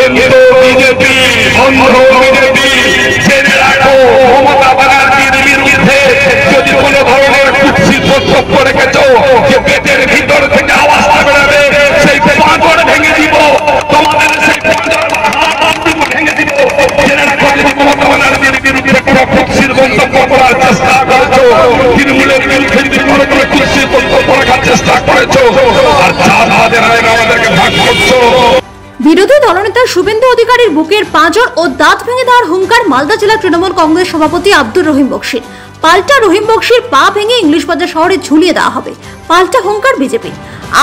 কিন্তু বিজেপি অন্ধ বিজেপি জেনে রাখো, মমতা ব্যানার্জির বিরুদ্ধে যদি কোনো ধরনের কুৎসিত বক্তব্য রেখেছো যে পেটের ভিতর থেকে আওয়াজটা বেরোবে, সেই পাঁজর ভেঙে দিব, তোমাদের সেই পাঁজর ভেঙে দিব। জেনে রাখো, যদি মমতা ব্যানার্জির বিরুদ্ধে কোনো কুৎসিত মন্তব্য করার চেষ্টা করেছো, তৃণমূলের বিরুদ্ধে যদি কোনো কুৎসিত বক্তব্য রাখার চেষ্টা করেছো, আর যাদের আমাদেরকে ভাগ করছো। বিরোধী দলনেতা শুভেন্দু অধিকারীর বুকের পাঁজর ও দাঁত ভেঙে দেওয়ার হুঙ্কার মালদা জেলা তৃণমূল কংগ্রেস সভাপতি আব্দুর রহিম বক্সির। পাল্টা রহিম বক্সির পা ভেঙে ইংলিশ বাজার শহরে ঝুলিয়ে দেওয়া হবে, পাল্টা হুঙ্কার বিজেপি।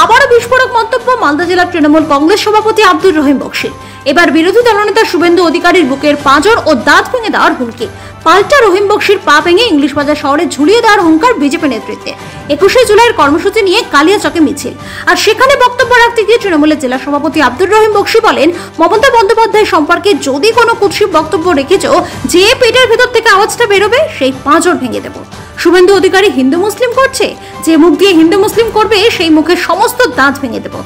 আবারও বিস্ফোরক মন্তব্য মালদা জেলা তৃণমূল কংগ্রেস সভাপতি আব্দুর রহিম বক্সির। এবার বিরোধী দলনেতা শুভেন্দু অধিকারীর বুকের পাঁজর ও দাঁত ভেঙে দেওয়ার হুমকি, পাল্টা রহিম বক্সির পা ভেঙে ইংলিশ বাজার শহরে ঝুলিয়ে দেওয়ার হুঙ্কার বিজেপি নেতৃত্বে। 21শে জুলাইয়ের কর্মসূচি নিয়ে কালিয়াচকে মিছিল, আর সেখানে বক্তব্য রাখতে গিয়ে তৃণমূলের জেলা সভাপতি আব্দুর রহিম বক্সি বলেন, মমতা বন্দ্যোপাধ্যায় সম্পর্কে যদি কোনো কুৎসিত বক্তব্য রেখেছো, যে পেটের ভেতর থেকে আওয়াজটা বেরোবে সেই পাঁজর ভেঙে দেব। শুভেন্দু অধিকারী হিন্দু মুসলিম করছে, যে মুখ দিয়ে হিন্দু মুসলিম করবে সেই মুখের সমস্ত দাঁত ভেঙে দেব।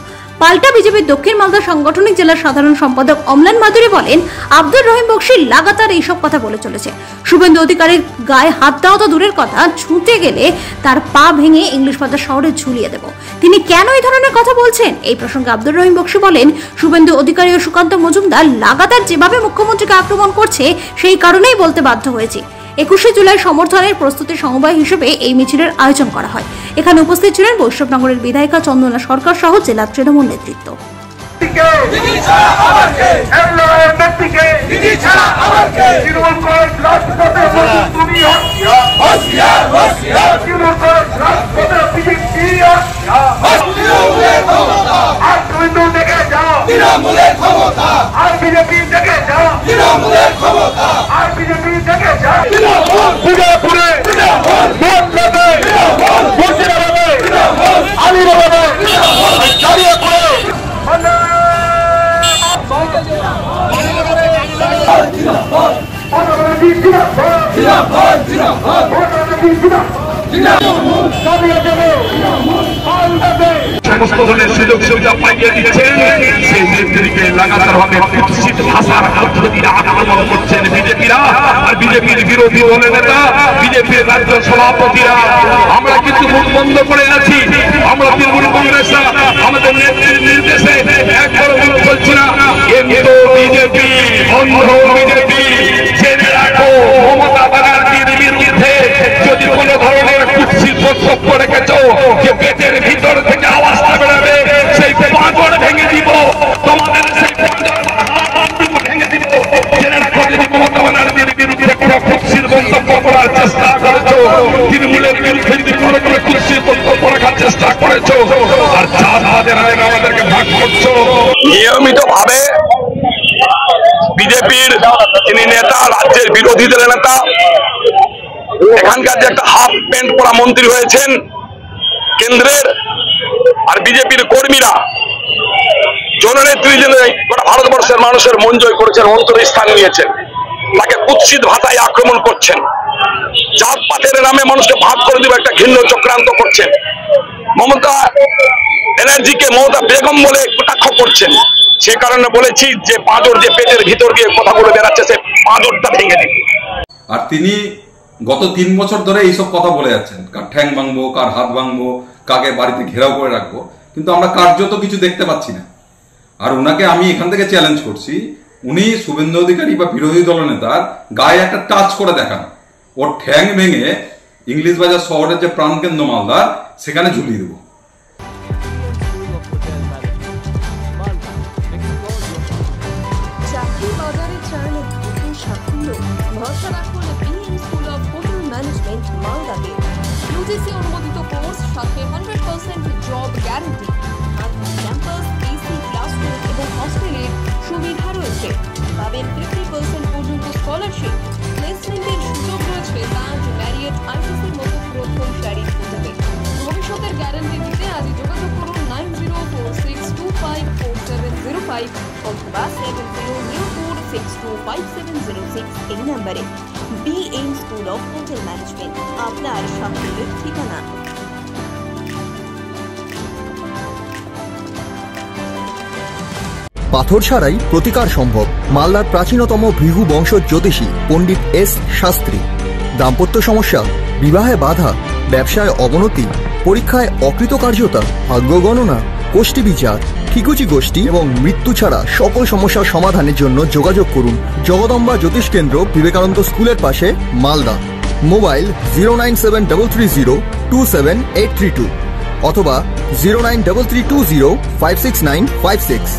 পাল্টা বিজেপির দক্ষিণ মালদা সাংগঠনিক জেলার সাধারণ সম্পাদক অমলান মাধুরী বলেন, আব্দুর রহিম বক্সি লাগাতার এইসব কথা বলে চলেছে। শুভেন্দু অধিকারীর গায়ে হাত দেওয়া তো দূরের কথা, ছুটে গেলে তার পা ভেঙে ইংলিশ বাজার শহরে ঝুলিয়ে দেব। তিনি কেন এই ধরনের কথা বলছেন, এই প্রসঙ্গে আব্দুর রহিম বক্সি বলেন, শুভেন্দু অধিকারী ও সুকান্ত মজুমদার লাগাতার যেভাবে মুখ্যমন্ত্রীকে আক্রমণ করছে, সেই কারণেই বলতে বাধ্য হয়েছি। 21শে জুলাই সমর্থনের প্রস্তুতি সমবায় হিসেবে এই মিছিলের আয়োজন করা হয়। এখানে উপস্থিত ছিলেন বৈষ্ণবনগরের বিধায়িকা চন্দনা সরকার সহ জেলা তৃণমূল নেতৃত্ব। সমস্ত ধরনের সুযোগ সুবিধা পাইয়ে দিচ্ছেন, সেই নেত্রীকে লাগাতার ভাবে কুৎসিত ভাষার মধ্য দিয়ে আক্রমণ করছেন বিজেপিরা আর বিজেপির বিরোধী দলের নেতা, বিজেপির রাজ্য সভাপতিরা। আমরা কিন্তু মুখ বন্ধ করে আছি, আমরা তৃণমূল কংগ্রেসরা আমাদের নেত্রীর নির্দেশে একবার মুখ বলছি না, কিন্তু বিজেপি অন্ধ বিজেপি জেনে রাখো, মমতা ব্যানার্জির বিরুদ্ধে যদি কোনো ধরনের কুৎসিত বক্তব্য রেখেছো, যে পেটের ভিতর থেকে আওয়াজটা বেরোবে, সেই পাঁজর ভেঙে দিব, তোমাদের সেই পাঁজর ভেঙে দিব। জেনে রাখো, যদি মমতা ব্যানার্জির বিরুদ্ধে কোনো কুৎসিত মন্তব্য করার চেষ্টা করেছো, তৃণমূলের বিরুদ্ধে যদি কোনো কুৎসিত বক্তব্য রাখার চেষ্টা করেছো, আর যাদের আমাদেরকে ভাগ করছো। নিয়মিত ভাবে বিজেপির যিনি নেতা, রাজ্যের বিরোধী দলের নেতা, এখানকার যে একটা হাফ প্যান্ট পরা মন্ত্রী হয়েছেন কেন্দ্রের, আর বিজেপির কর্মীরা জননেত্রী যিনি গোটা ভারতবর্ষের মানুষের মন জয় করেছেন, অন্তরে স্থান নিয়েছেন, তাকে কুৎসিত ভাষায় আক্রমণ করছেন, জাতপাতের নামে মানুষকে ভাগ করে দেবে একটা ঘৃণ্য চক্রান্ত করছেন, মমতা ব্যানার্জিকে মমতা বেগম বলে কটাক্ষ করছেন। সে কারণে বলেছি যে পাঁজর যে পেটের ভিতর দিয়ে কথাগুলো বেরাচ্ছে, সে পাঁজরটা ভেঙে দিন। আর তিনি গত 3 বছর ধরে এইসব কথা বলে যাচ্ছেন, কার ঠ্যাং ভাঙবো, কার হাত ভাঙবো, কাকে বাড়িতে ঘেরাও করে রাখবো, কিন্তু আমরা কার্যত কিছু দেখতে পাচ্ছি না। আর উনাকে আমি এখান থেকে চ্যালেঞ্জ করছি, উনি শুভেন্দু অধিকারী বা বিরোধী দলনেতার গায়ে একটা টাচ করে দেখান, ওর ঠ্যাং ভেঙে ইংলিশ বাজার শহরের যে প্রাণকেন্দ্র মালদার, সেখানে ঝুলিয়ে দেবো। UGC অনুমোদিত কোর্স, সাথে 100% job guarantee, campus, AC classroom এবং হস্টেলের সুবিধা রয়েছে। পাবেন 50% পর্যন্ত স্কলারশিপ, প্লেসমেন্টের সুযোগ রয়েছে তাজ, ম্যারিয়ট, আইটিসির মতো প্রথম সারির হোটেলে। ভবিষ্যতের গ্যারান্টি দিতে আজই যোগাযোগ করুন 9046254705 অথবা 7004625706 এই নম্বরে। BM school of hotel management, আপনার সাফল্যের ঠিকানা। পাথর ছাড়াই প্রতিকার সম্ভব। মালদার প্রাচীনতম ভৃগু বংশ জ্যোতিষী পণ্ডিত এস শাস্ত্রী। দাম্পত্য সমস্যা, বিবাহে বাধা, ব্যবসায় অবনতি, পরীক্ষায় অকৃতকার্যতা, ভাগ্য গণনা, গোষ্ঠী বিচার, ঠিকুচি গোষ্ঠী এবং মৃত্যু ছাড়া সকল সমস্যার সমাধানের জন্য যোগাযোগ করুন জগদম্বা জ্যোতিষ কেন্দ্র, বিবেকানন্দ স্কুলের পাশে, মালদা। মোবাইল 09730278332 অথবা 09332056956।